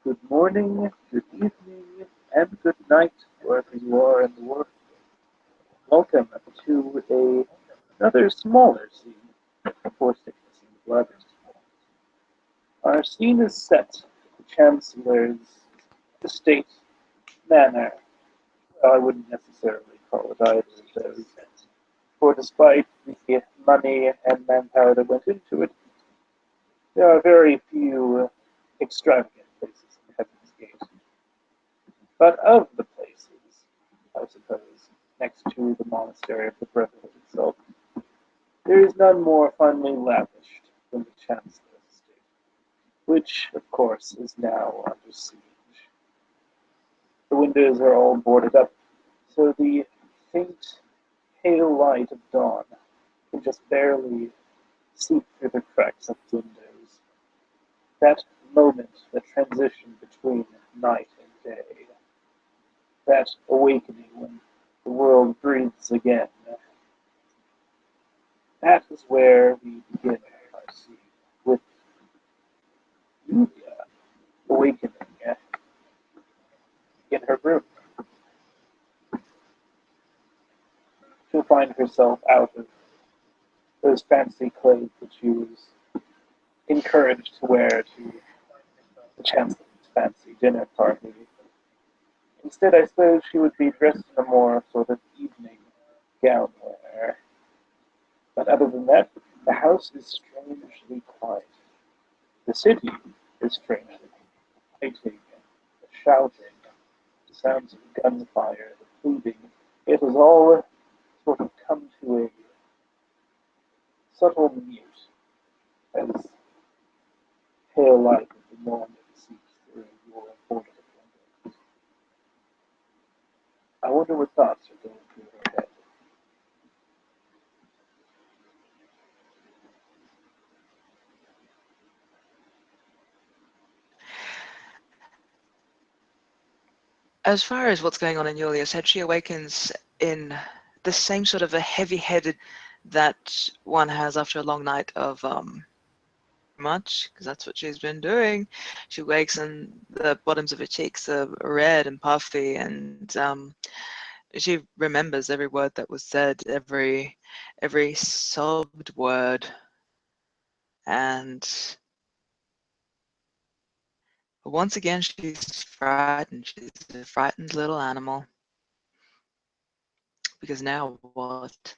Good morning, good evening, and good night, wherever you are in the world. Welcome to another smaller scene before sickness and blood. Our scene is set at the Chancellor's estate manor. Well, I wouldn't necessarily call it either of those, for despite the money and manpower that went into it, there are very few extravagant places in Heaven's Gate. But of the places, I suppose, next to the monastery of the Brotherhood itself, there is none more finely lavished than the Chancellor's estate, which, of course, is now under siege. The windows are all boarded up, so the faint, pale light of dawn can just barely seep through the cracks of the windows. That moment, the transition between night and day, that awakening when the world breathes again, that is where we begin our scene, with Yulia awakening in her room. She'll find herself out of those fancy clothes that she was encouraged to wear to the Chancellor's fancy dinner party. Instead, I suppose she would be dressed in a more sort of evening gown wear. But other than that, the house is strangely quiet. The city is strangely quiet. The fighting, the shouting, the sounds of gunfire, the pleading, it has all sort of come to a subtle mute as pale light of the morning seeps through your boarded windows. I wonder what thoughts are going through her head. As far as what's going on in Yulia's head, she awakens in the same sort of a heavy-headed that one has after a long night of much, because that's what she's been doing. She wakes and the bottoms of her cheeks are red and puffy, and she remembers every word that was said, every sobbed word, and once again she's frightened. She's a frightened little animal. Because now what?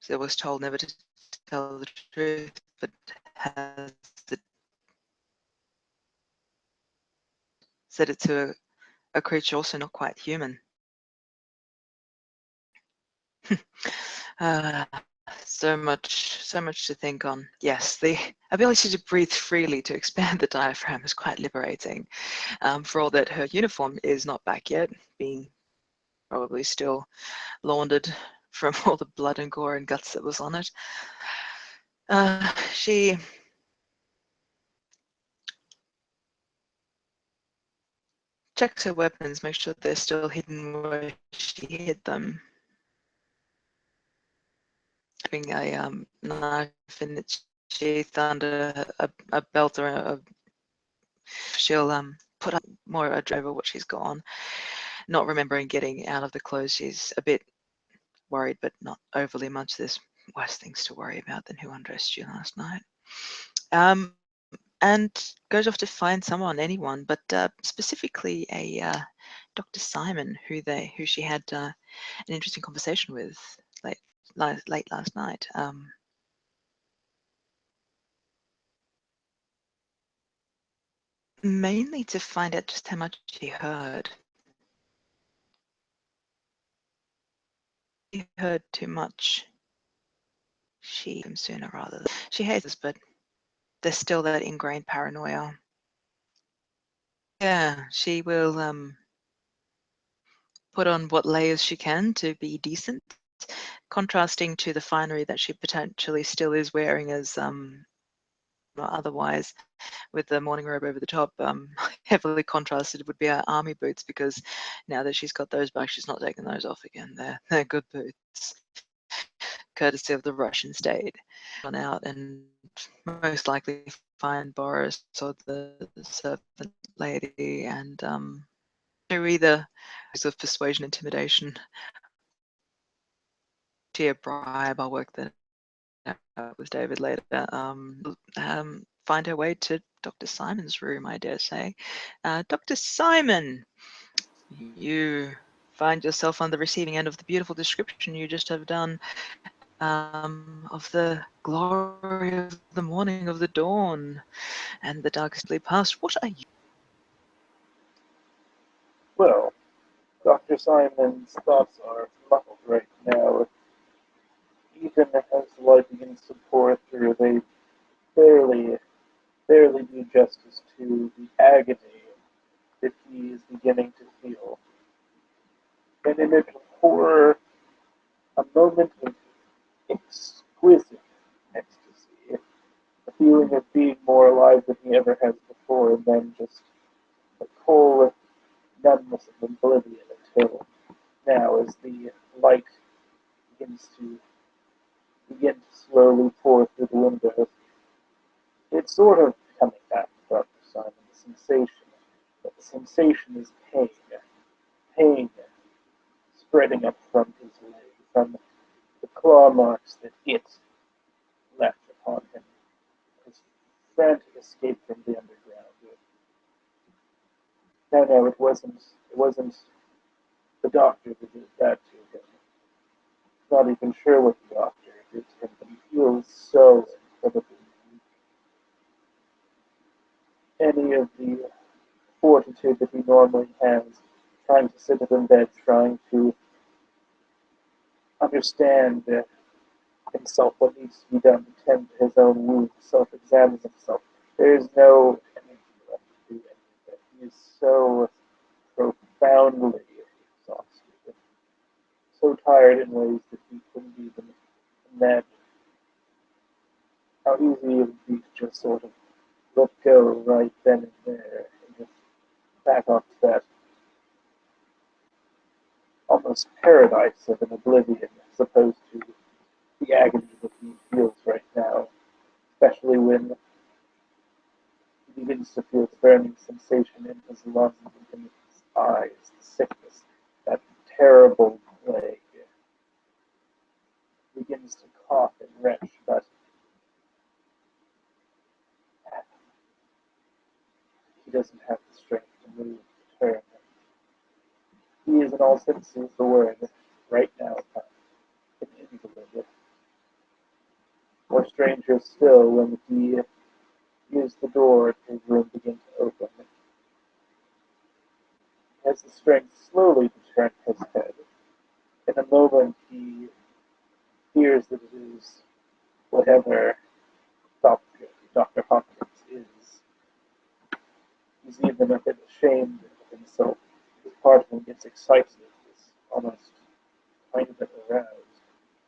She was told never to tell the truth, but has said it to a creature also not quite human. So much to think on. Yes, the ability to breathe freely, to expand the diaphragm is quite liberating. For all that her uniform is not back yet, being probably still laundered from all the blood and gore and guts that was on it. She checks her weapons, makes sure they're still hidden where she hid them. Having a knife in its sheath under a belt or she'll put up more over what she's got on, not remembering getting out of the clothes. She's a bit worried, but not overly much. There's worse things to worry about than who undressed you last night. And goes off to find anyone, but specifically a Dr. Simon, who she had an interesting conversation with late last night. Mainly to find out just how much she heard. She heard too much. She sooner rather. She hates us, but there's still that ingrained paranoia. Yeah, she will put on what layers she can to be decent, contrasting to the finery that she potentially still is wearing as otherwise, with the morning robe over the top. Heavily contrasted would be her army boots, because now that she's got those back, she's not taking those off again. They're good boots. courtesy of the Russian state. Gone out and most likely find Boris or the servant lady and they're either use of persuasion, intimidation, sheer bribe. I'll work that out with David later. Find her way to Dr. Simon's room, I dare say. Dr. Simon, you find yourself on the receiving end of the beautiful description you just have done of the glory of the morning, of the dawn, and the darkestly past. What are you? Well, Dr. Simon's thoughts are muddled right now. Even as the light begins to pour through, they barely, barely do justice to the agony that he is beginning to feel. An image of horror, a moment of exquisite ecstasy, a feeling of being more alive than he ever has before, and then just a cold numbness of oblivion until now, as the light begin to slowly pour through the windows. It's sort of coming back to Dr. Simon, the sensation. But the sensation is pain. Pain spreading up from his leg, from the claw marks that it left upon him. His frantic escape from the underground. No, it wasn't the doctor that did that to him. Not even sure what the doctor did to him, but he feels so incredibly weak. Any of the fortitude that he normally has, trying to sit up in bed, trying to understand himself, what needs to be done to tend to his own wounds, self-examine himself. There is no energy left to do any of that. He is so profoundly exhausted, so tired in ways that he couldn't even imagine. How easy it would be to just sort of let go right then and there and just back off to that almost paradise of an oblivion as opposed to the agony that he feels right now, especially when he begins to feel the burning sensation in his lungs and in his eyes, the sickness, that terrible plague. He begins to cough and retch, but he doesn't have the strength to move, to turn. He is, in all senses of the word, right now, an invalid. More stranger still when he hears the door to his room begin to open. He has the strength slowly to turn his head. In a moment he fears that it is whatever Dr. Hopkins is. He's even a bit ashamed of himself. His part of him gets excited, is almost kind of aroused,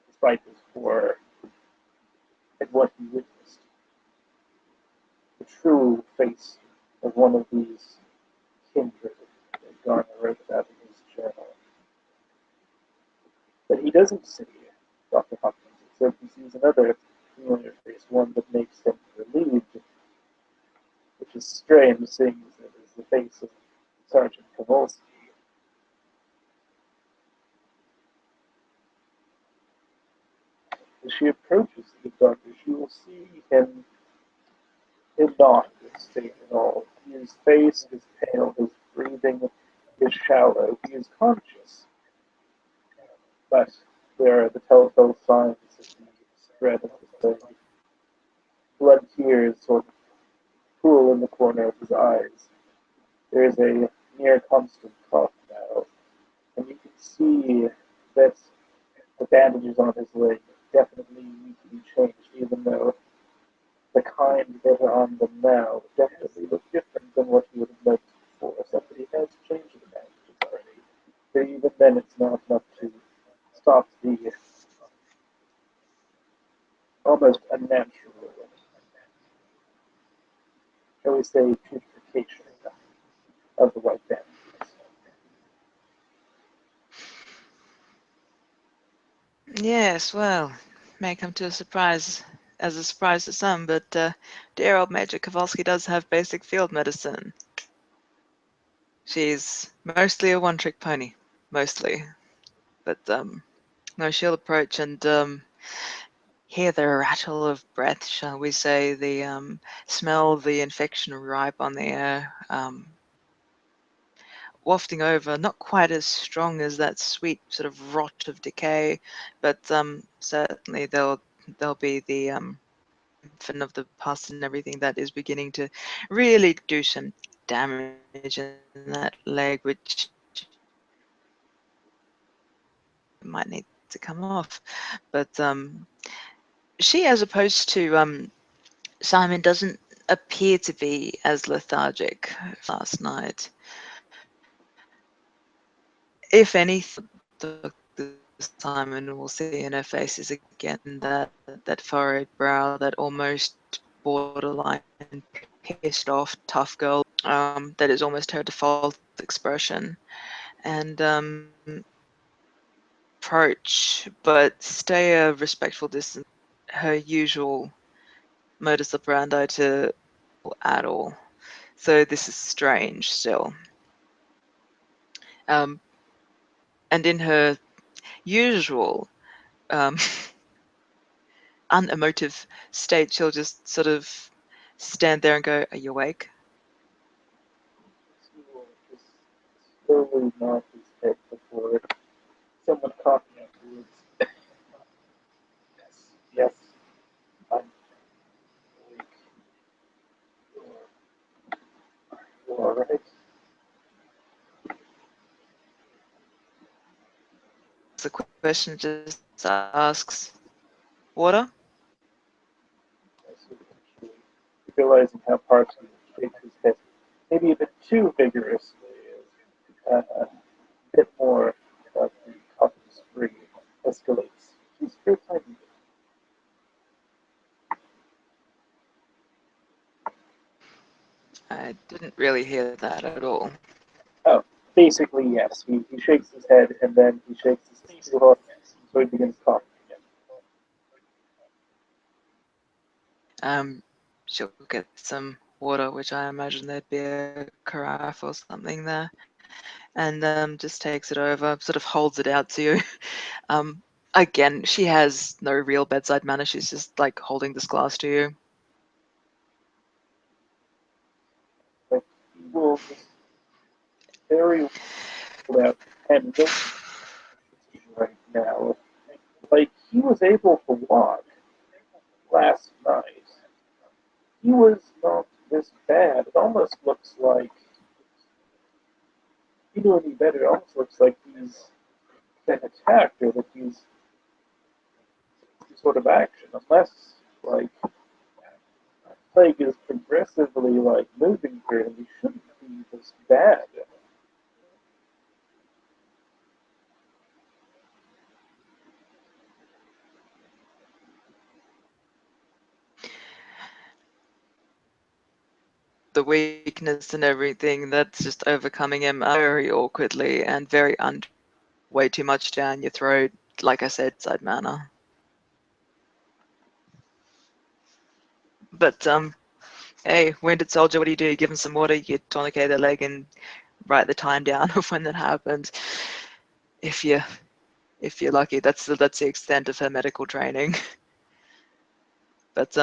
despite his horror at what he witnessed. The true face of one of these kindred that Garner wrote about in his journal. But he doesn't see Dr. Hopkins, except he sees another familiar face, one that makes him relieved, which is strange, seeing as it is the face of Sergeant Kowalski. As she approaches the doctor, she will see him not in this state at all. His face is pale, his breathing is shallow, he is conscious, but there are the telltale signs of the spread of the plague. Blood tears sort of pool in the corner of his eyes. There is a near constant cough now, and you can see that the bandages on his leg definitely need to be changed, even though the kind that are on them now definitely look different than what he would have noticed before. Somebody has changed the bandages already. But even then, it's not enough to stop the almost unnatural, shall we say, putrefaction of the white bandages. Yes, well, may come to a surprise to some, but dear old Major Kowalski does have basic field medicine. She's mostly a one-trick pony, mostly, but no, she'll approach and hear the rattle of breath, shall we say, the smell the infection ripe on the air, wafting over, not quite as strong as that sweet sort of rot of decay, but certainly there'll be the fin of the pus and everything that is beginning to really do some damage in that leg, which might need to come off. But she, as opposed to Simon, doesn't appear to be as lethargic last night. If anything, Dr. Simon will see in her face is again that furrowed brow, that almost borderline pissed off tough girl that is almost her default expression, and approach, but stay a respectful distance. Her usual modus operandi to at all. So this is strange still. And in her usual unemotive state, she'll just sort of stand there and go, "Are you awake?" He will just slowly nod his head before someone coughing afterwards. Yes, yes, I'm awake. You all right? The question just asks, "Water?" I sort of actually realizing how Parson shakes his head, maybe a bit too vigorously, a bit more of the coffee spree escalates. He's very tiny. I didn't really hear that at all. Oh, basically, yes. He shakes his head and then he shakes his head too hard, so he begins coughing again. She'll get some water, which I imagine there'd be a carafe or something there, and just takes it over, sort of holds it out to you. Again, she has no real bedside manner. She's just like holding this glass to you. But he will just very well out and look right now. Like he was able to walk last night. He was not this bad. It almost looks like, if you know any better, it almost looks like he's been attacked or that he's some sort of action. Unless, like, plague is progressively, like, moving through him, he shouldn't be this bad. The weakness and everything that's just overcoming him very awkwardly and very way too much down your throat. Like I said, side manner. But hey, wounded soldier, what do? You give him some water, you tourniquet their leg, and write the time down of when that happened. If you if you're lucky, that's the extent of her medical training. But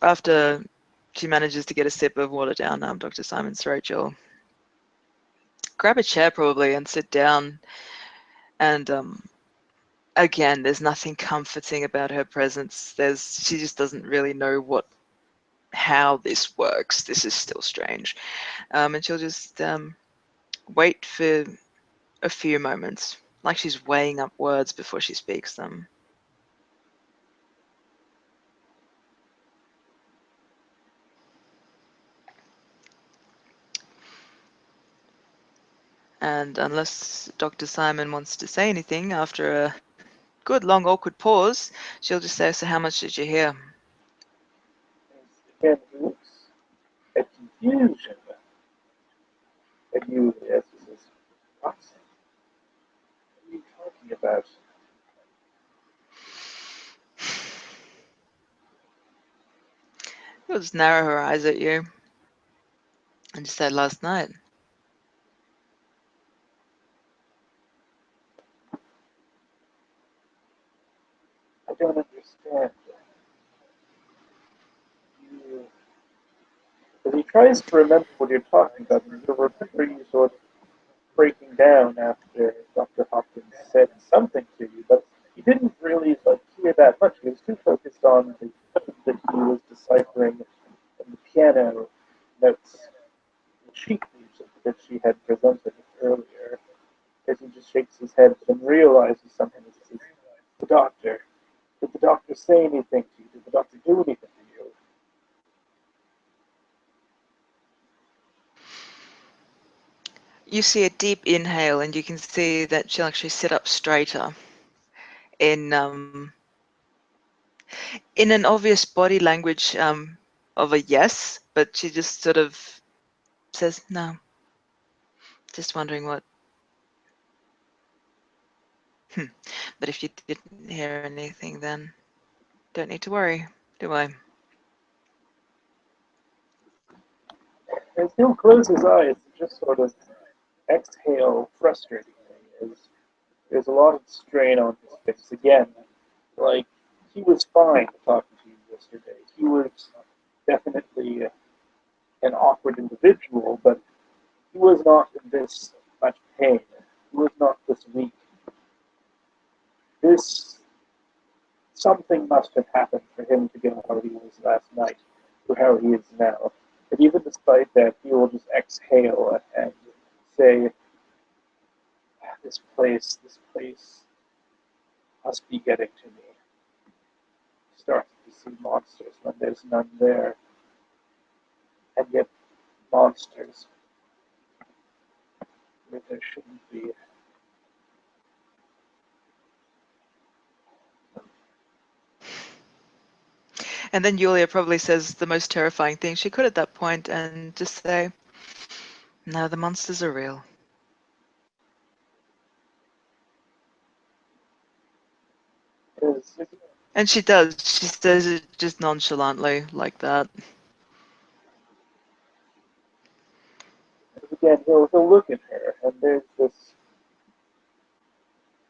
after she manages to get a sip of water down Dr. Simon's throat, she'll grab a chair probably and sit down. And again, there's nothing comforting about her presence. She just doesn't really know how this works. This is still strange. And she'll just wait for a few moments, like she's weighing up words before she speaks them. And unless Dr. Simon wants to say anything after a good long awkward pause, she'll just say, "So how much did you hear?" Again, he looks at confusion at you as he says, what are you talking about? She'll just narrow her eyes at you and just say, last night. I don't understand. You, as he tries to remember what you're talking about, and you'll remember you sort of breaking down after Dr. Hopkins said something to you, but he didn't really hear that much. He was too focused on the code that he was deciphering in the piano notes, the sheet music that she had presented earlier. As he just shakes his head and realizes something. He says, "The doctor. Did the doctor say anything to you? Did the doctor do anything to you?" You see a deep inhale, and you can see that she'll actually sit up straighter in in an obvious body language of a yes, but she just sort of says, no, just wondering what. But if you didn't hear anything, then don't need to worry, do I? As he'll close his eyes and just sort of exhale frustratingly, as there's a lot of strain on his face. Again, like, he was fine talking to you yesterday. He was definitely an awkward individual, but he was not in this much pain. He was not this weak. This something must have happened for him to get how he was last night to how he is now. But even despite that, he will just exhale and say, this place must be getting to me. Starting to see monsters when there's none there. And yet monsters where there shouldn't be. And then Yulia probably says the most terrifying thing she could at that point and just say, no, the monsters are real. And she does. She says it just nonchalantly like that. Again, he'll look at her, and there's this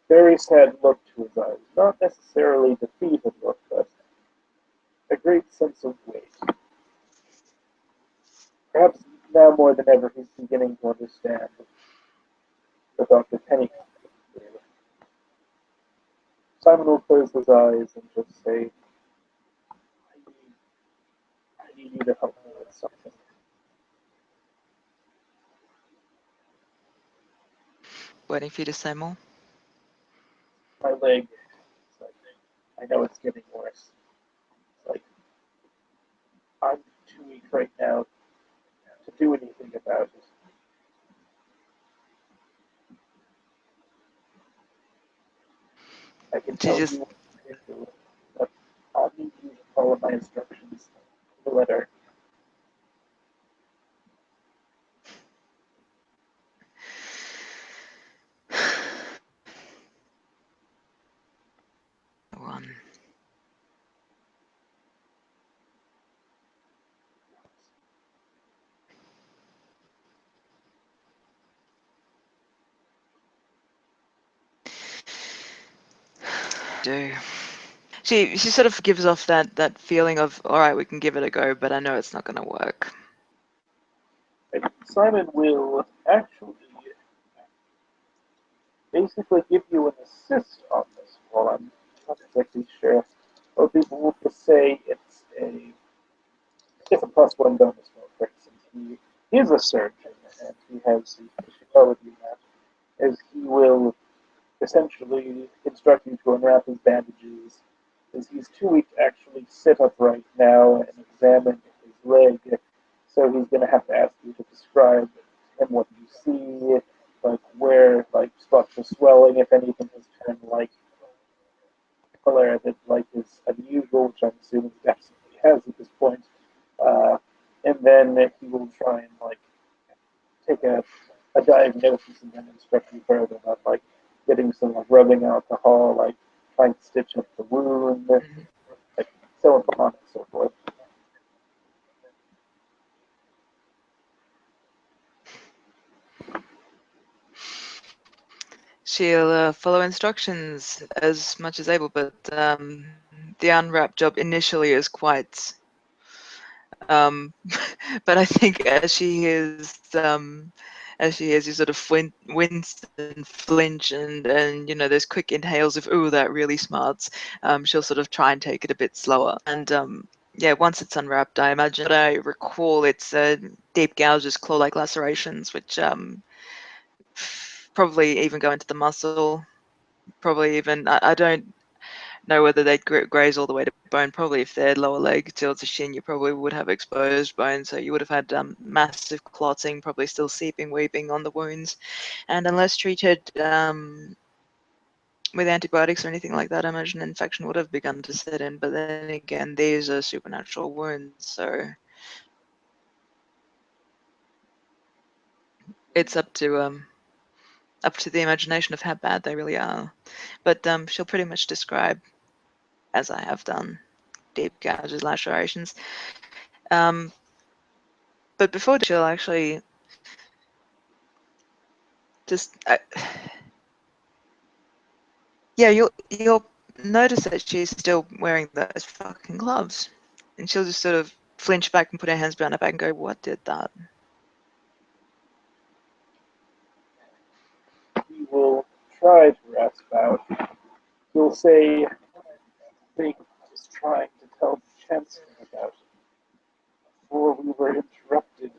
very sad look to his eyes. Not necessarily defeated look, but a great sense of weight. Perhaps now more than ever, he's beginning to understand what Dr. Penny did. Simon will close his eyes and just say, I need you to help me with something. Waiting for you to say more. My leg, I know it's getting worse. It's like, I'm too weak right now to do anything about it. I can She tell just you what to do, but I'll need you to follow my instructions to the letter. one. Do. She sort of gives off that feeling of, all right, we can give it a go, but I know it's not going to work. Simon will actually basically give you an assist on this. Well, I'm not exactly sure. Most people will just say it's a +1 bonus roll, for instance. He is a surgeon, and he has the speciality in that, as he will essentially instruct you to unwrap his bandages, as he's too weak to actually sit upright now and examine his leg. So he's going to have to ask you to describe him what you see, like where spots of swelling, if anything has turned color that is unusual, which I'm assuming he absolutely has at this point. Uh, and then he will try and take a diagnosis and then instruct you further about getting some rubbing alcohol, trying to stitch up the wound, Mhm. so on and so forth. she'll follow instructions as much as able, but the unwrap job initially is quite. But I think as she hears you sort of wince and flinch, and you know those quick inhales of "ooh, that really smarts," she'll sort of try and take it a bit slower. And yeah, once it's unwrapped, I imagine, what I recall, it's deep gouges, claw-like lacerations, which probably even go into the muscle. Probably even I don't know whether they'd graze all the way to bone. Probably if they're lower leg towards the shin, you probably would have exposed bone, so you would have had massive clotting, probably still seeping, weeping on the wounds. And unless treated with antibiotics or anything like that, I imagine infection would have begun to set in. But then again, these are supernatural wounds, so it's up to the imagination of how bad they really are. But she'll pretty much describe, as I have done, deep gouges, lacerations. But before she'll actually just yeah, you'll notice that she's still wearing those fucking gloves, and she'll just sort of flinch back and put her hands behind her back and go, "What did that?" He will try to rasp out. He'll say things just trying to tell the chancellor about before we were interrupted.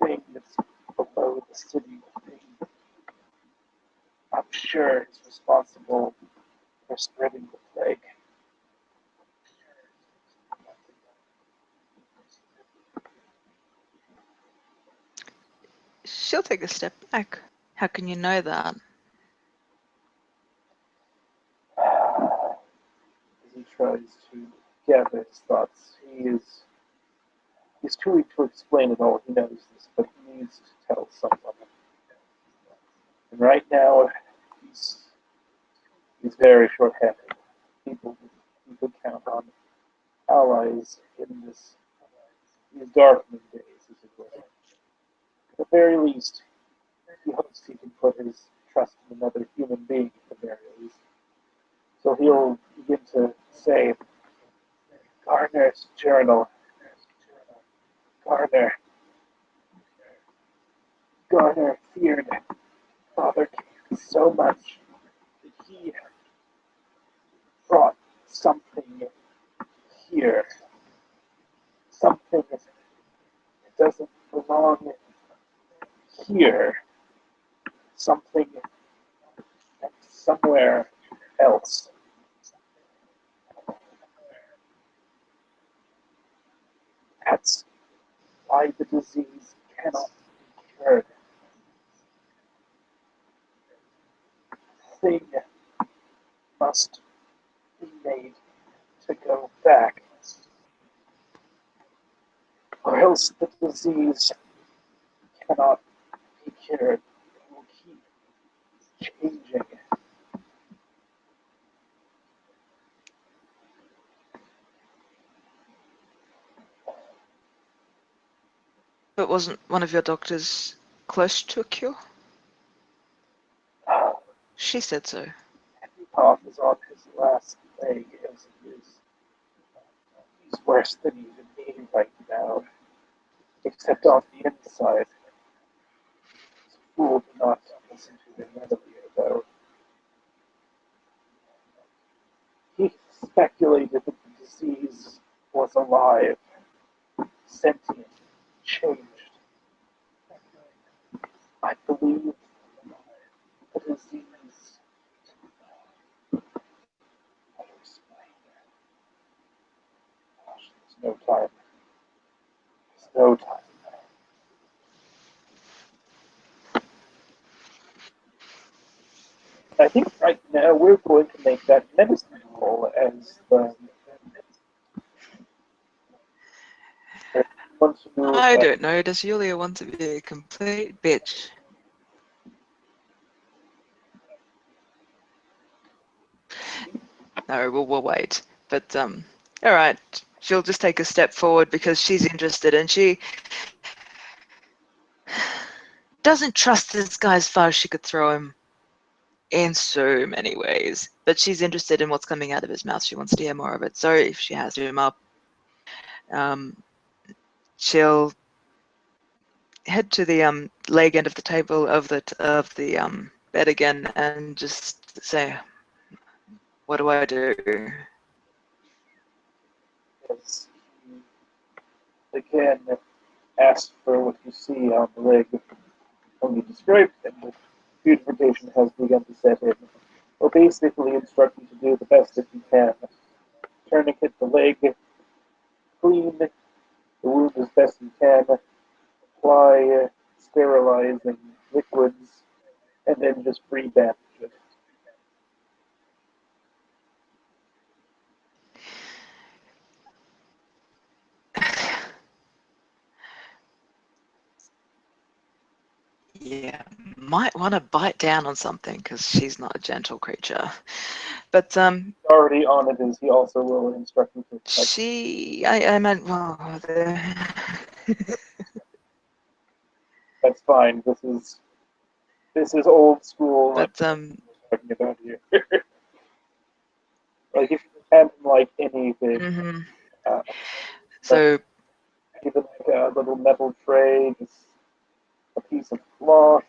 The thing that's below the city. I'm sure is responsible for spreading the plague. She'll take a step back. How can you know that? As he tries to gather his thoughts, he's too weak to explain it all. He knows this, but he needs to tell someone. And right now, he's very short-handed. People he could count on allies in these darkening days, as it were. At the very least, he hopes he can put his trust in another human being at the very least. So he'll begin to say, Garner's journal. Garner. Garner feared Father King so much that he brought something here. Something that doesn't belong here. Something somewhere else. That's why the disease cannot be cured. The thing must be made to go back, or else the disease cannot be cured. It will keep changing. But wasn't one of your doctors close to a cure? She said so. Epicoff is on his last leg as he is. He's worse than even me right now, except on the inside. He's a fool to not listen to him earlier, though. He speculated that the disease was alive, sentient, changed. I believe the disease. How to explain? Gosh, there's no time. There's no time. I think right now we're going to make that medicine roll as the want to move. I don't know. Does Yulia want to be a complete bitch? No, we'll wait. But all right. She'll just take a step forward because she's interested, and doesn't trust this guy as far as she could throw him in so many ways. But she's interested in what's coming out of his mouth. She wants to hear more of it. So if she has him up, she'll head to the leg end of the table of the bed again and just say, "What do I do?" As he again asks for what you see on the leg when you describe him, the beautification has begun to set in. Will basically instruct you to do the best that you can. Tourniquet the leg, clean the wound as best you can, apply sterilizing liquids, and then just re-bandage it. Yeah, might want to bite down on something because she's not a gentle creature. But Already on it is he also will instruct you to I meant, well, that's fine. This is old school but talking about here. Like if you hand him like anything, uh, like so even like a little metal tray, just a piece of cloth,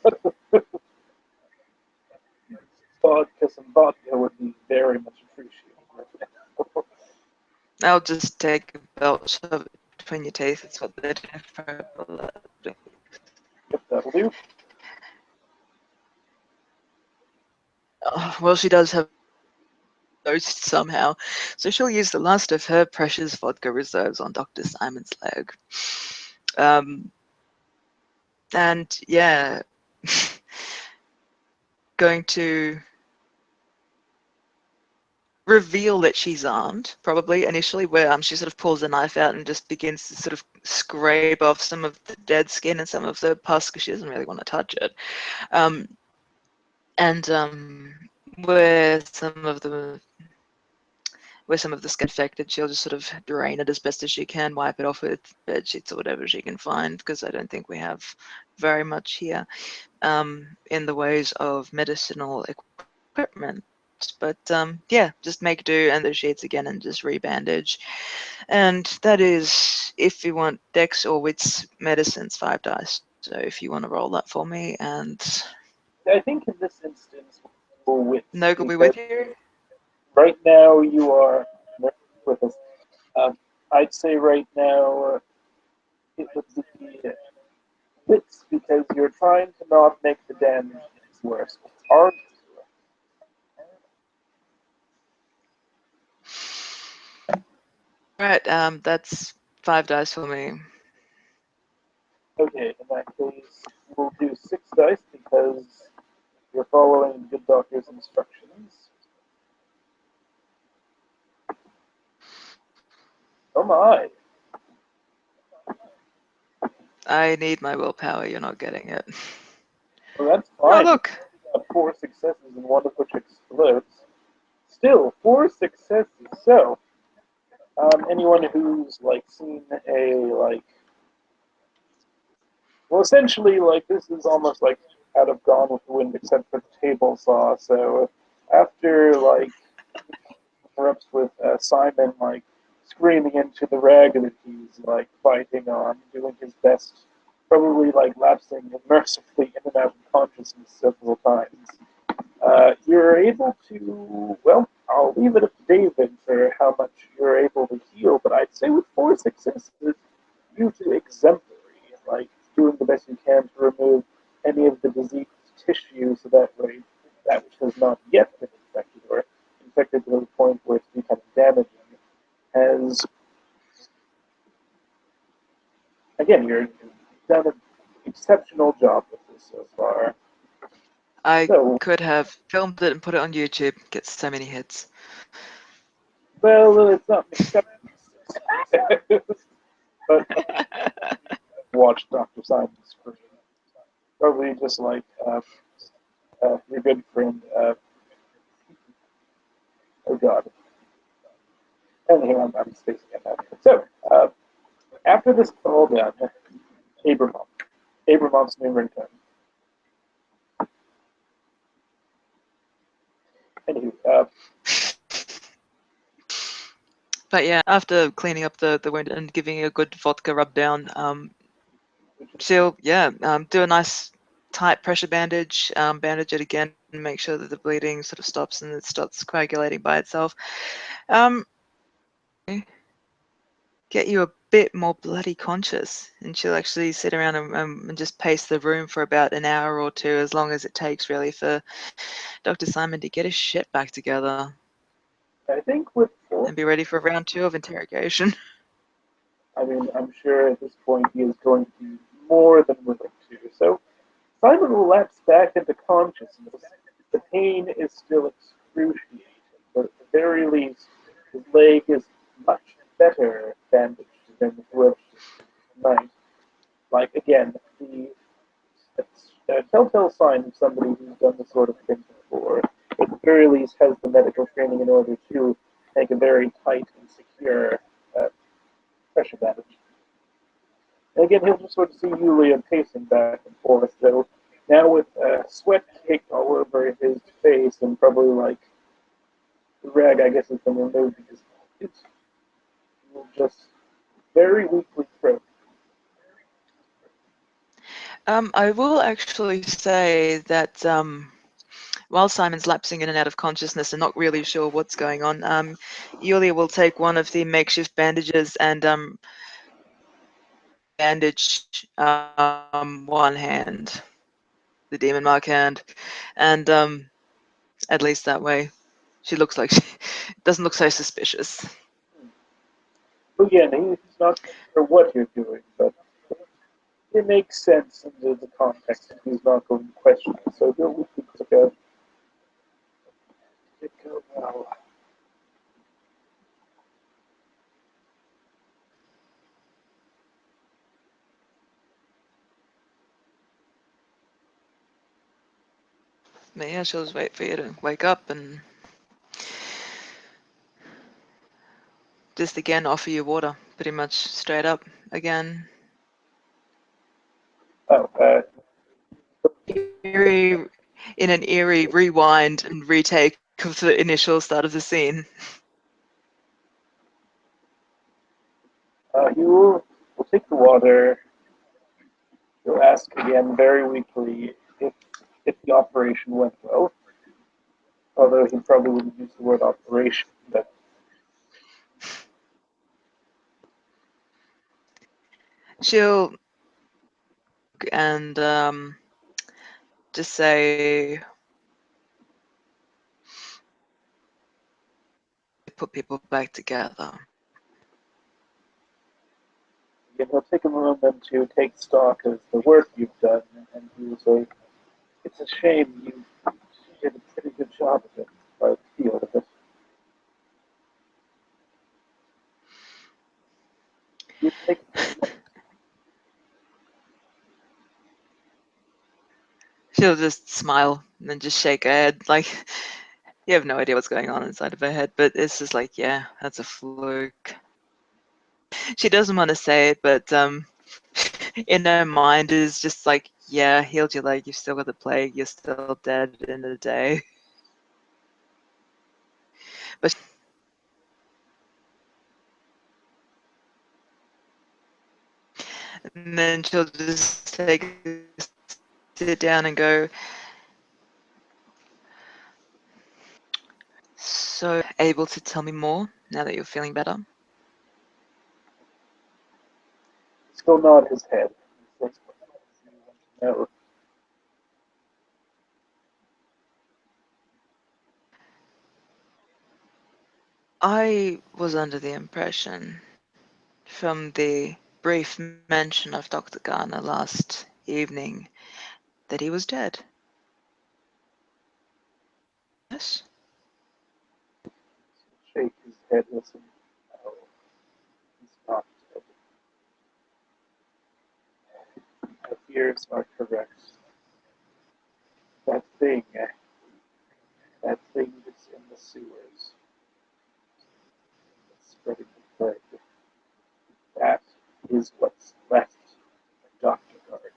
vodka, some vodka would be very much appreciated. I'll just take a belt, shove it between your teeth. It's what they do for epileptic. Yep, that'll do. Well, she does have ghost somehow, so she'll use the last of her precious vodka reserves on Dr. Simon's leg. And yeah, going to reveal that she's armed, probably initially, where she sort of pulls the knife out and just begins to sort of scrape off some of the dead skin and some of the pus because she doesn't really want to touch it. And where some of the skin infected, she'll just sort of drain it as best as she can, wipe it off with bed sheets or whatever she can find, because I don't think we have very much here in the ways of medicinal equipment. But yeah, just make do and the sheets again and just rebandage. And that is, if you want Dex or Wits medicines, 5 dice. So if you want to roll that for me, and I think in this instance, we'll go with Nog will be because with you. right now you are with us. I'd say right now it would be wits because you're trying to not make the damage worse. It's hard. Right, that's 5 dice for me. Okay, in that case, we'll do 6 dice because you're following the good doctor's instructions. Oh my! I need my willpower, you're not getting it. Well, that's Oh, fine. look! You got 4 successes and one of which explodes. Still, 4 successes. So, anyone who's like seen a like, well, essentially, like this is almost like out of Gone with the Wind, except for the table saw. So, after like erupts with Simon like screaming into the rag that he's like fighting on, doing his best, probably like lapsing mercifully in and out of consciousness several times. You're able to, well, I'll leave it up to David for how much you're able to heal, but I'd say with 4 successes, you do exemplary, like doing the best you can to remove any of the diseased tissue so that way that which has not yet been infected or infected to the point where it's becoming damaging has, again, you've done an exceptional job with this so far. I So, could have filmed it and put it on YouTube. Gets so many hits. well, it's not an exception. But watch Dr. Simon's screen. Probably just like your good friend, oh god. Anyway, I'm spacing it out. So, after this is all done, Abramov's new ringtone. Anywho, But yeah, after cleaning up the wound and giving it a good vodka rub down, she'll do a nice tight pressure bandage, bandage it again, and make sure that the bleeding sort of stops and it starts coagulating by itself. Get you a bit more bloody conscious, and she'll actually sit around and just pace the room for about an hour or two, as long as it takes really for Dr. Simon to get his shit back together I think with and be ready for round 2 of interrogation. I mean, I'm sure at this point he is going to be more than willing to. So Simon will lapse back into consciousness. The pain is still excruciating, but at the very least, his leg is much better bandaged than it was tonight. Like, again, the telltale sign of somebody who's done this sort of thing before, at the very least has the medical training in order to make a very tight and secure pressure bandage. And again, he'll just sort of see Yulia pacing back and forth, though now with sweat caked all over his face and probably like the rag, I guess, has been removed because it's just very weakly throat. I will actually say that while Simon's lapsing in and out of consciousness and not really sure what's going on, Yulia will take one of the makeshift bandages and bandage one hand, the demon mark hand, and at least that way she looks like she doesn't look so suspicious. But again, he's not sure what you're doing, but it makes sense in the context, and he's not going to question it. So he'll weakly click out. It go now. But yeah, she'll just wait for you to wake up and just again offer you water, pretty much straight up again. Oh, Eerie, in an eerie rewind and retake of the initial start of the scene. he will take the water. He'll ask again very weakly if the operation went well. Although he probably wouldn't use the word operation, but She'll and just say, put people back together. again, he'll take a moment to take stock of the work you've done, and he will say, "It's a shame you did a pretty good job of it, by the feel of it. You take She'll just smile and then just shake her head, like you have no idea what's going on inside of her head, but it's just like, yeah, that's a fluke. She doesn't want to say it, but in her mind is just like, yeah, healed your leg, you've still got the plague, you're still dead at the end of the day. But and then she'll just sit down and go, so able to tell me more now that you're feeling better? still nod his head. No. I was under the impression from the brief mention of Dr. Garner last evening that he was dead. Yes? Shake his head, listen. No, he's not dead. My fears are correct. That thing, that thing that's in the sewers, that's spreading the plague, that is what's left of Dr. Gardner.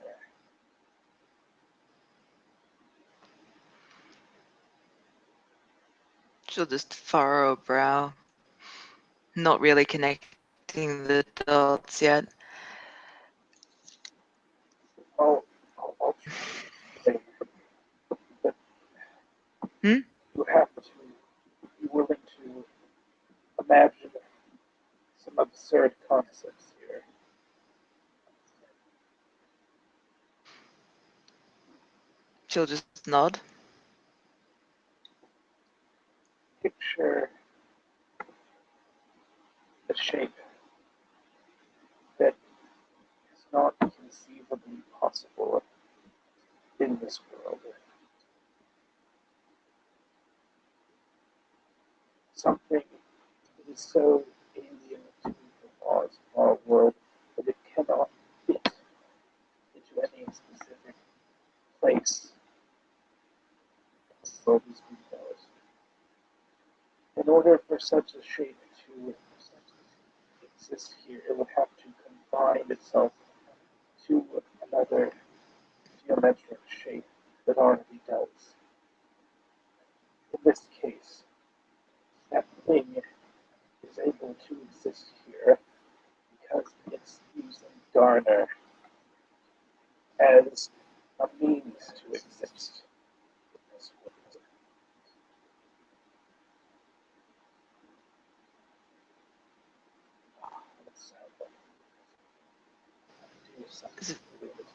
She'll just furrow a brow, not really connecting the dots yet. I'll say that Hmm? you have to be willing to imagine some absurd concepts here. She'll just nod. Picture a shape that is not conceivably possible in this world. Something that is so alien to the laws of our world that it cannot fit into any specific place in the world as we know it. In order for such a shape to exist here, it would have to confine itself to another geometric shape that already does. In this case, that thing is able to exist here because it's using Garner as a means to exist in this world. Let's do There's something a with it.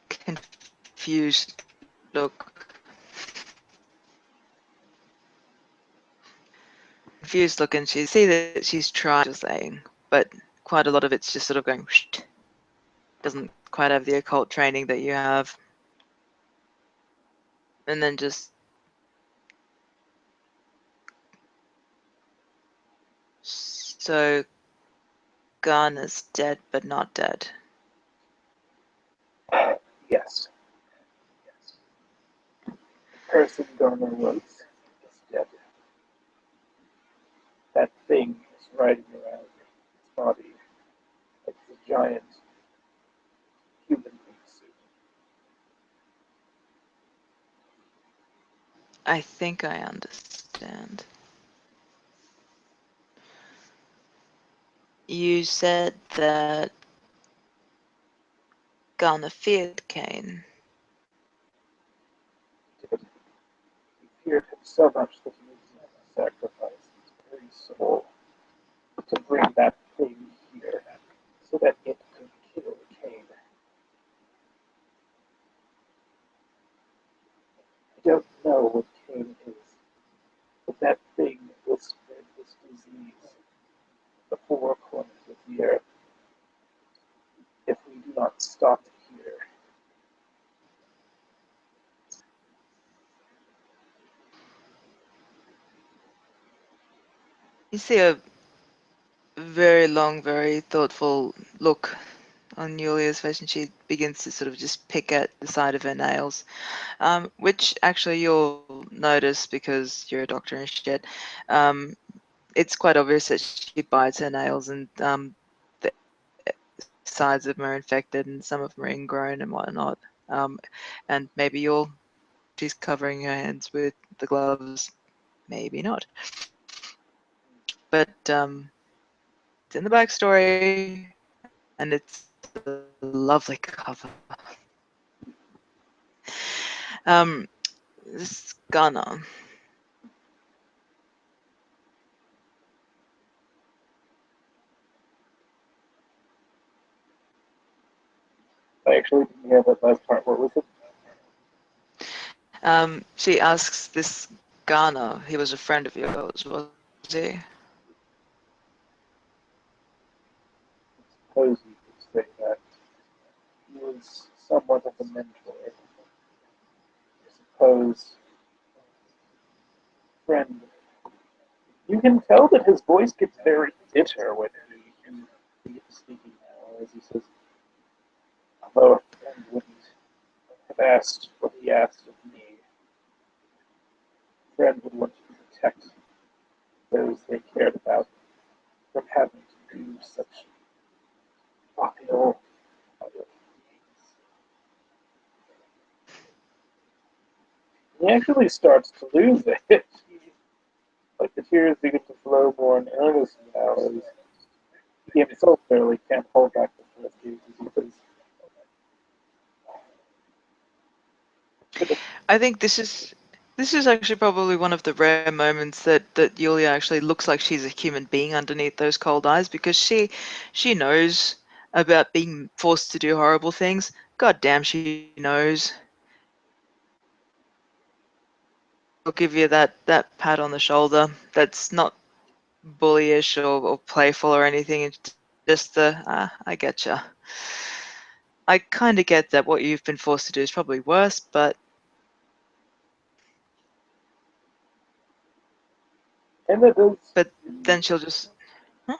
confused look. Confused look, and she see that she's trying to saying, but quite a lot of it's just sort of going. Doesn't quite have the occult training that you have, and then just so Garner's dead, but not dead. Yes, yes. The person Garner was is dead. That thing is riding around its body like a giant human being suit. I think I understand. You said that Garner feared Kane. He feared him so much that he was willing to sacrifice his very soul to bring that thing here so that it could kill Cain. I don't know what Cain is, but that thing will spread this disease to the four corners of the earth if we do not stop it here. You see a very long, very thoughtful look on Yulia's face, and she begins to sort of just pick at the side of her nails, which actually you'll notice because you're a doctor and shit. It's quite obvious that she bites her nails, and the sides of them are infected, and some of them are ingrown and whatnot. And maybe she's covering her hands with the gloves, maybe not. But it's in the backstory, and it's a lovely cover. This Ghana. I actually didn't hear that last part. What was it? She asks this Ghana, he was a friend of yours, was he? Suppose you could say that he was somewhat of a mentor. I suppose friend. You can tell that his voice gets very bitter when he gets speaking now, as he says, although a friend wouldn't have asked what he asked of me, a friend would want to protect those they cared about from having to do such vile things. He actually starts to lose it. Like the tears begin to flow more in earnest now as he himself barely can't hold back the frustrations because I think this is actually probably one of the rare moments that Yulia actually looks like she's a human being underneath those cold eyes, because she knows about being forced to do horrible things. God damn, she knows. I'll give you that pat on the shoulder. That's not bullyish or playful or anything. It's just I getcha. I kind of get that what you've been forced to do is probably worse, but and it does then she'll just I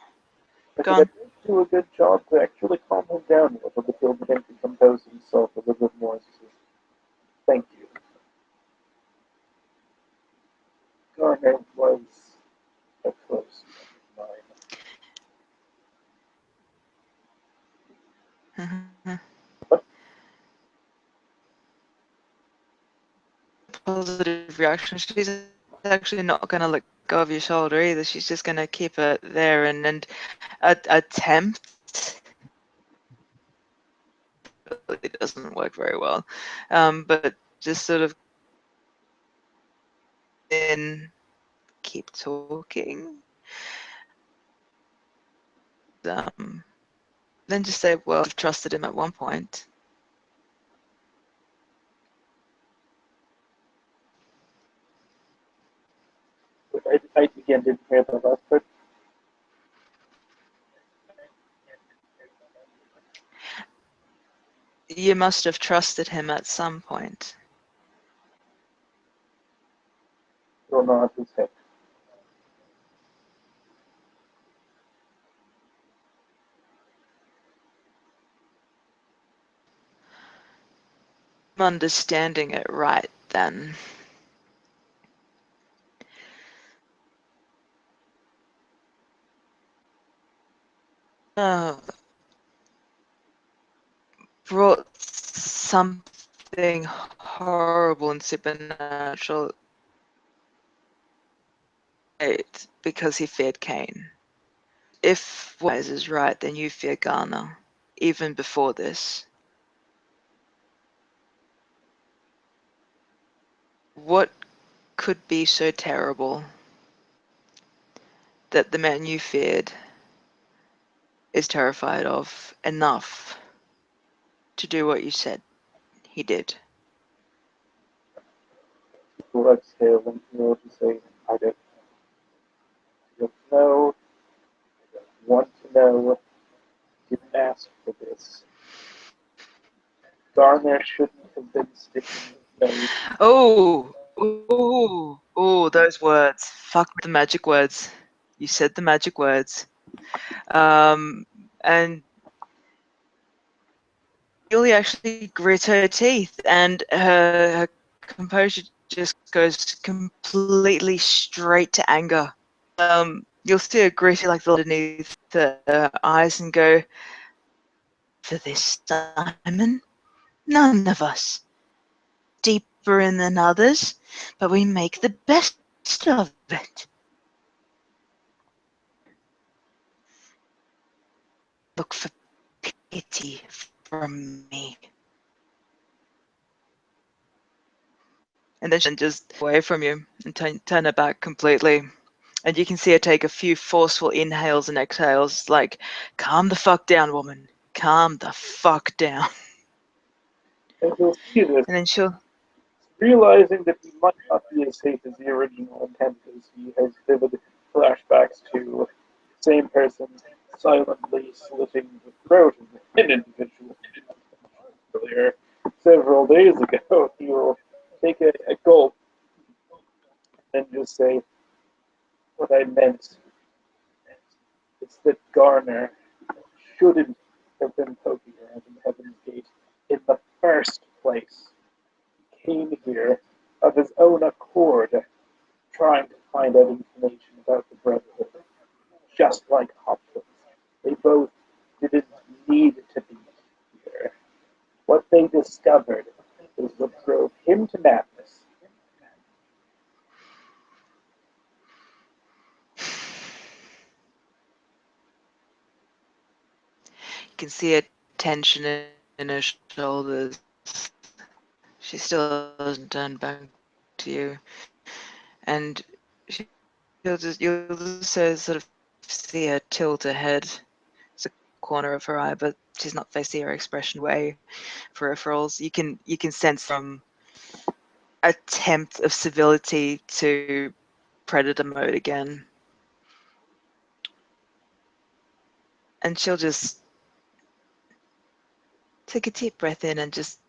go said I on. did do a good job to actually calm him down a little bit to begin to compose himself a little bit more. So thank you. Garner was a close friend Mhm. of mine. Positive reaction. She's actually not going to let go of your shoulder either. She's just going to keep it there and attempt. It doesn't work very well, but just sort of then keep talking. Um, then just say, well, I've trusted him at one point. I again didn't hear the last part. You must have trusted him at some point. Will nod his head. I'm understanding it right then. Oh, brought something horrible and supernatural because he feared Cain. If Wise is right, then you fear Garner, even before this. What could be so terrible that the man you feared is terrified of enough to do what you said he did? He will exhale and he'll just say, don't know, I don't want to know, didn't ask for this. Garner shouldn't have been sticking his nose. Oh, those words. Fuck the magic words. You said the magic words. And Julie actually grits her teeth, and her composure just goes completely straight to anger. You'll see her gritty like the underneath her eyes and go, "For this, Simon? None of us. Deeper in than others, but we make the best of it. Look for pity from me." And then she just away from you and turn her back completely. And you can see her take a few forceful inhales and exhales, like, calm the fuck down, woman. Calm the fuck down. And he'll see this, And then she'll, realizing that he might not be as safe as the original intent as he has vivid flashbacks to the same person silently slitting the throat of an individual earlier several days ago. He will take a gulp and just say, what I meant is that Garner shouldn't have been poking around in Heaven's Gate in the first place. He came here of his own accord, trying to find out information about the Brotherhood, just like Hopkins. They both didn't need to be here. What they discovered is what drove him to madness. can see a tension in her shoulders. She still hasn't turned back to you, and you'll just sort of see her tilt her head. It's a corner of her eye, but she's not facing her expression way. Peripherals, you can sense from attempt of civility to predator mode again, and she'll just take a deep breath in and just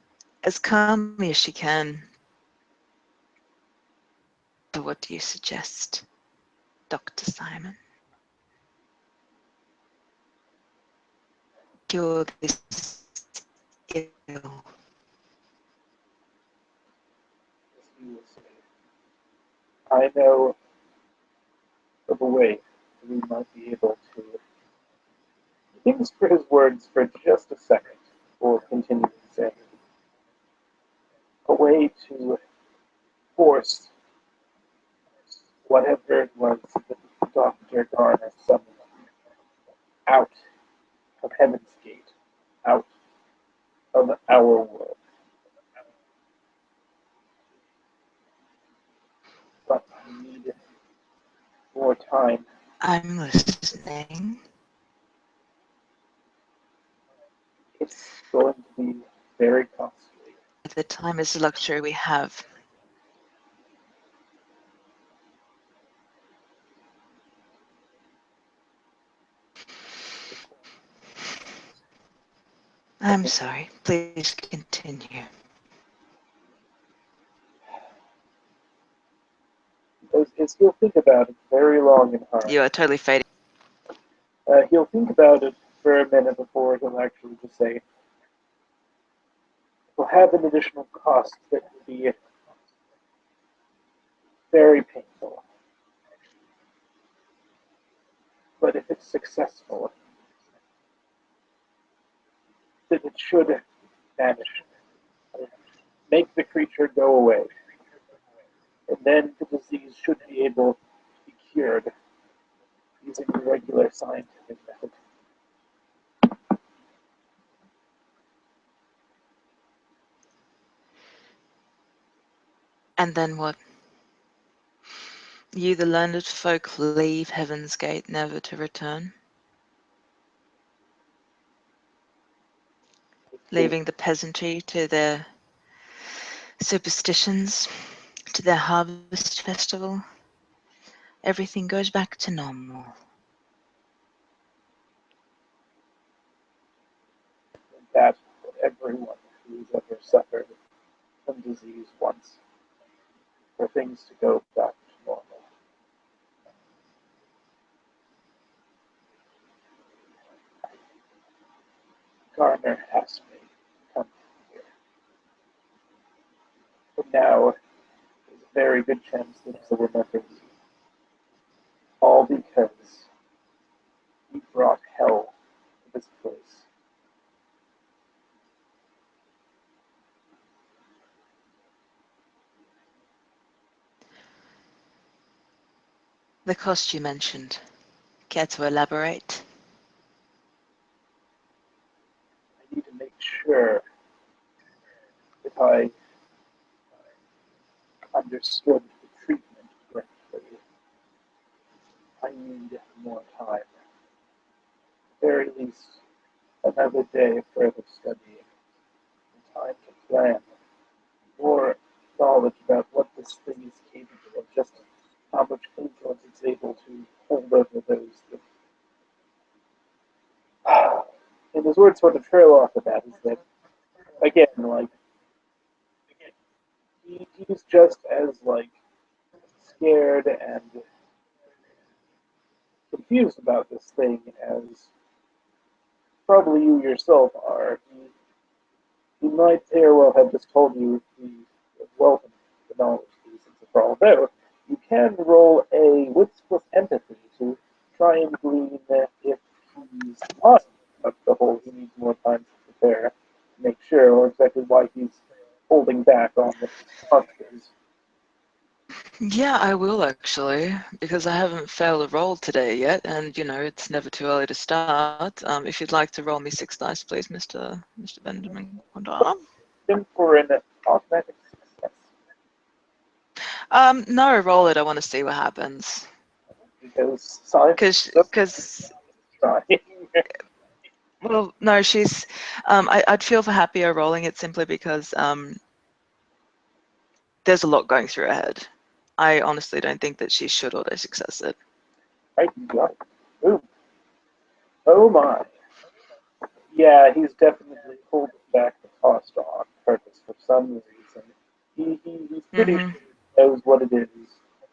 as calmly as she can. So what do you suggest, Dr. Simon? Cure this ill. He will say, I know of a way that we might be able to. He thinks for his words for just a second before continuing to say, a way to force whatever it was that Dr. Garner summoned out of Heaven's Gate, out of our world. But we need more time. I'm listening. It's going to be very costly. The time is a luxury we have. I'm sorry. Please continue. Is he'll think about it very long and hard. You are totally fading. He'll think about it for a minute before he'll actually just say, we'll have an additional cost that will be very painful. But if it's successful, then it should vanish. Make the creature go away. And then the disease should be able to be cured using the regular scientific method. And then what? You, the learned folk, leave Heaven's Gate never to return, leaving the peasantry to their superstitions, to their harvest festival. Everything goes back to normal. That for everyone who's ever suffered from disease wants, for things to go back to normal. Garner asked me to come here. But now there's a very good chance that he'll remember me. All because he brought hell to this place. The cost you mentioned. Care to elaborate? I need to make sure that I understood the treatment correctly. I need more time. At the very least, another day of further studying, and time to plan. More knowledge about what this thing is capable of, just how much influence it's able to hold over those that. And his words sort of trail off of that is that, again, like, he's just as, like, scared and confused about this thing as probably you yourself are. He might very well have just told you the wealth of the knowledge these things are all about. You can roll a wits plus empathy to try and glean if he's honest about the whole he needs more time to prepare, to make sure, or exactly why he's holding back on the responses. Yeah, I will actually, because I haven't failed a roll today yet, and it's never too early to start. If you'd like to roll me 6 dice, please, Mr. Benjamin Quindar. In for an automatic success. No, roll it. I want to see what happens. Because Simon's Because dying. well, no, she's. I'd feel for happier rolling it simply because there's a lot going through her head. I honestly don't think that she should auto success it. Right, you got it. Ooh. Oh my. Yeah, he's definitely pulled back the cost on purpose for some reason. He's pretty sure he knows what it is,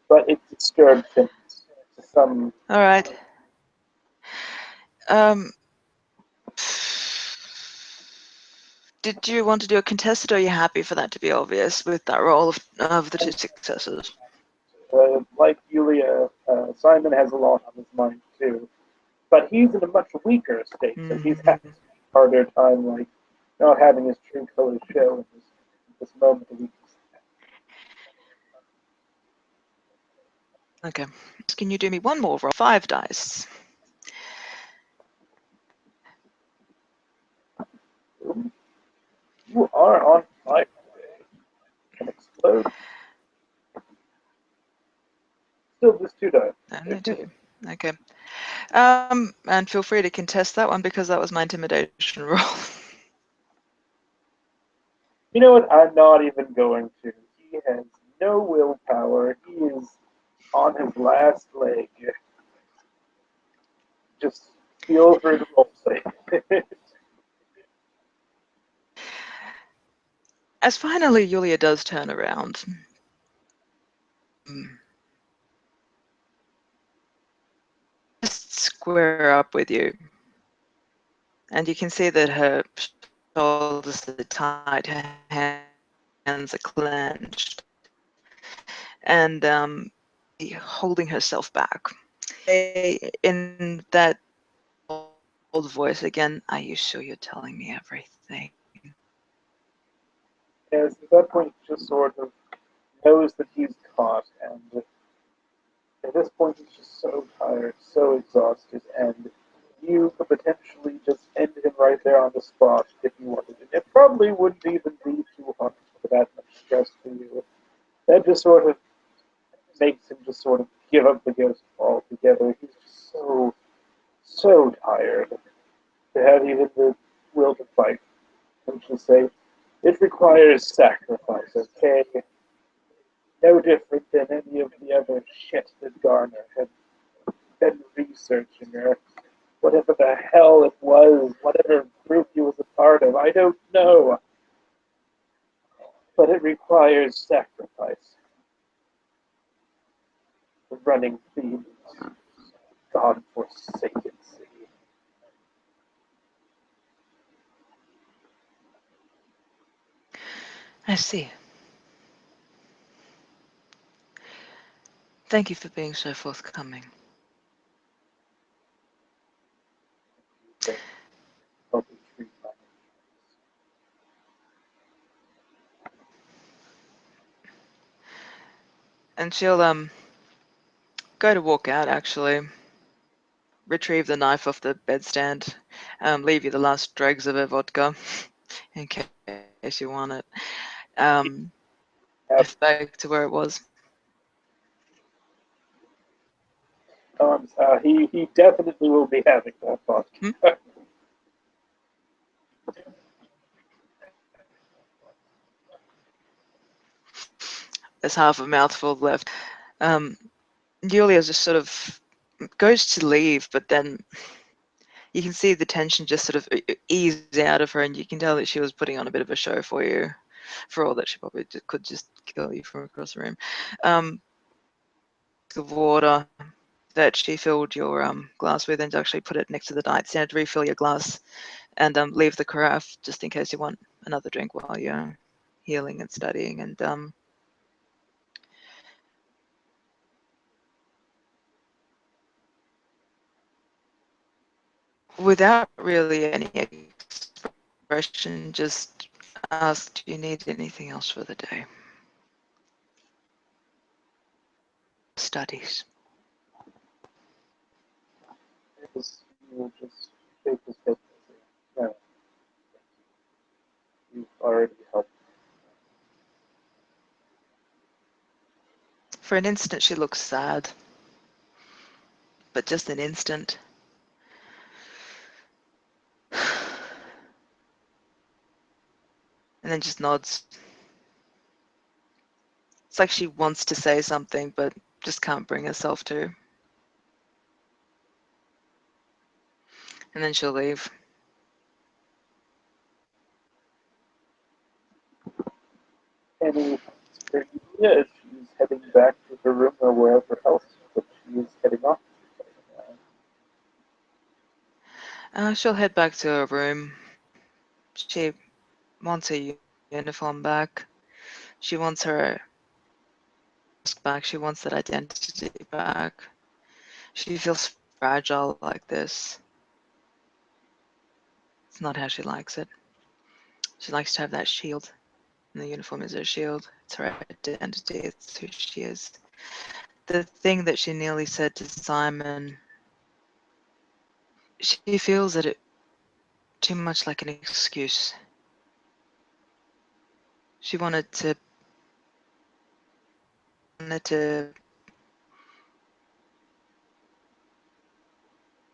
but it disturbed him to some. All right. Did you want to do a contested, or are you happy for that to be obvious with that roll of the 2 successes? Like Yulia, Simon has a lot on his mind too, but he's in a much weaker state, and he's having a harder time, like not having his true colors show in this moment of weakness. Okay. Can you do me one more roll? 5 dice. You are on fire today. And explode. Still just 2 dice. Only 2. Okay. And feel free to contest that one because that was my intimidation roll. You know what? I'm not even going to. He has no willpower. He is on his last leg. Just feel for the roll save. As finally Yulia does turn around. Just square up with you. And you can see that her shoulders are tight, her hands are clenched, and holding herself back. In that old voice again, are you sure you're telling me everything? Yes, at that point, he just sort of knows that he's caught, and at this point, he's just so tired, so exhausted, and you could potentially just end him right there on the spot if you wanted. And it probably wouldn't even be too hard for that much stress for you. That just sort of makes him just sort of give up the ghost altogether. He's just so tired to have even the will to fight. And just say, it requires sacrifice, okay? No different than any of the other shit that Garner had been researching, or whatever the hell it was, whatever group he was a part of. I don't know. But it requires sacrifice. The running thieves, God-forsaken city. I see. Thank you for being so forthcoming. And she'll go to walk out, actually, retrieve the knife off the bedstand, leave you the last dregs of her vodka in case you want it. Back to where it was. He definitely will be having that vodka. There's half a mouthful left. Julia just sort of goes to leave, but then you can see the tension just sort of ease out of her, and you can tell that she was putting on a bit of a show for you, for all that she probably could just kill you from across the room. The water that she filled your glass with, and actually put it next to the nightstand, refill your glass, and leave the carafe just in case you want another drink while you're healing and studying. And without really any expression, just asked, do you need anything else for the day? studies. You just shake his head and say, no, you've already helped. For an instant, she looks sad, but just an instant. And then just nods. It's like she wants to say something, but just can't bring herself to. And then she'll leave. Any for Yulia if she's heading back to her room or wherever else, but she is heading off. She'll head back to her room. She wants her uniform back. She wants her mask back. She wants that identity back. She feels fragile like this. It's not how she likes it. She likes to have that shield. And the uniform is her shield. It's her identity. It's who she is. The thing that she nearly said to Simon, she feels that it too much like an excuse. She wanted to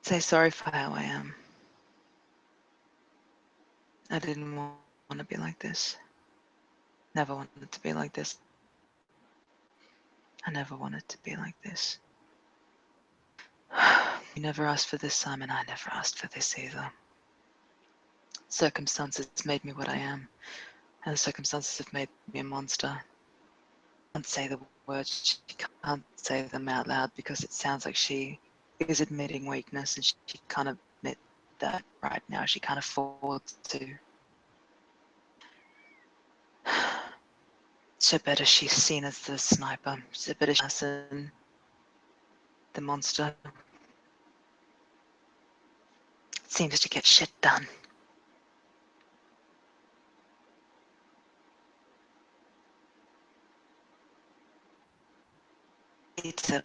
say sorry for how I am. I didn't want to be like this. Never wanted to be like this. I never wanted to be like this. You never asked for this, Simon. I never asked for this either. Circumstances made me what I am, and the circumstances have made me a monster. I can't say the words. She can't say them out loud because it sounds like she is admitting weakness, and she can't admit that right now. She can't afford to. So better she's seen as the sniper. So better she's the monster. Seems to get shit done. It's a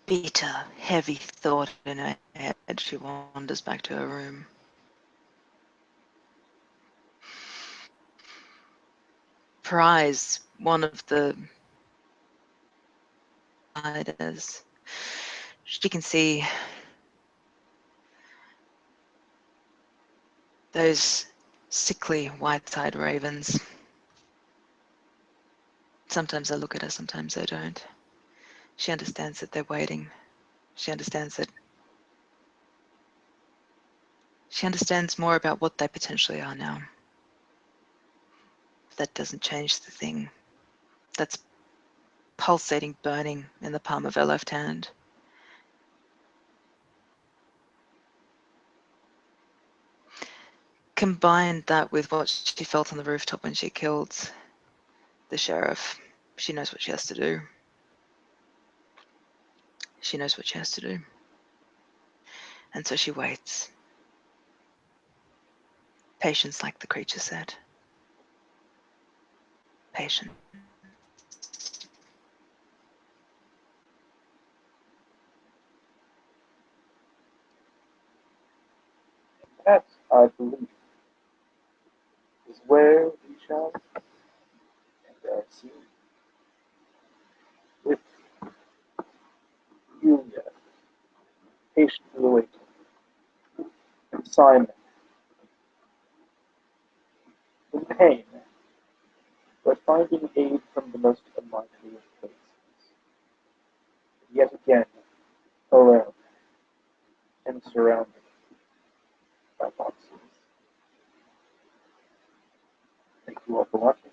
bitter, heavy thought in her head. She wanders back to her room. Her eyes, one of the spiders, she can see those sickly white-eyed ravens. Sometimes I look at her, sometimes I don't. She understands that they're waiting. She understands that. She understands more about what they potentially are now. That doesn't change the thing that's pulsating, burning in the palm of her left hand. Combine that with what she felt on the rooftop when she killed the sheriff. She knows what she has to do. She knows what she has to do. And so she waits. Patience, like the creature said. Patience. That, I believe, is where we shall end our scene with Yulia patiently waiting, and Simon in pain, but finding aid from the most unlikely of places. Yet again, alone and surrounded by boxes. Thank you all for watching.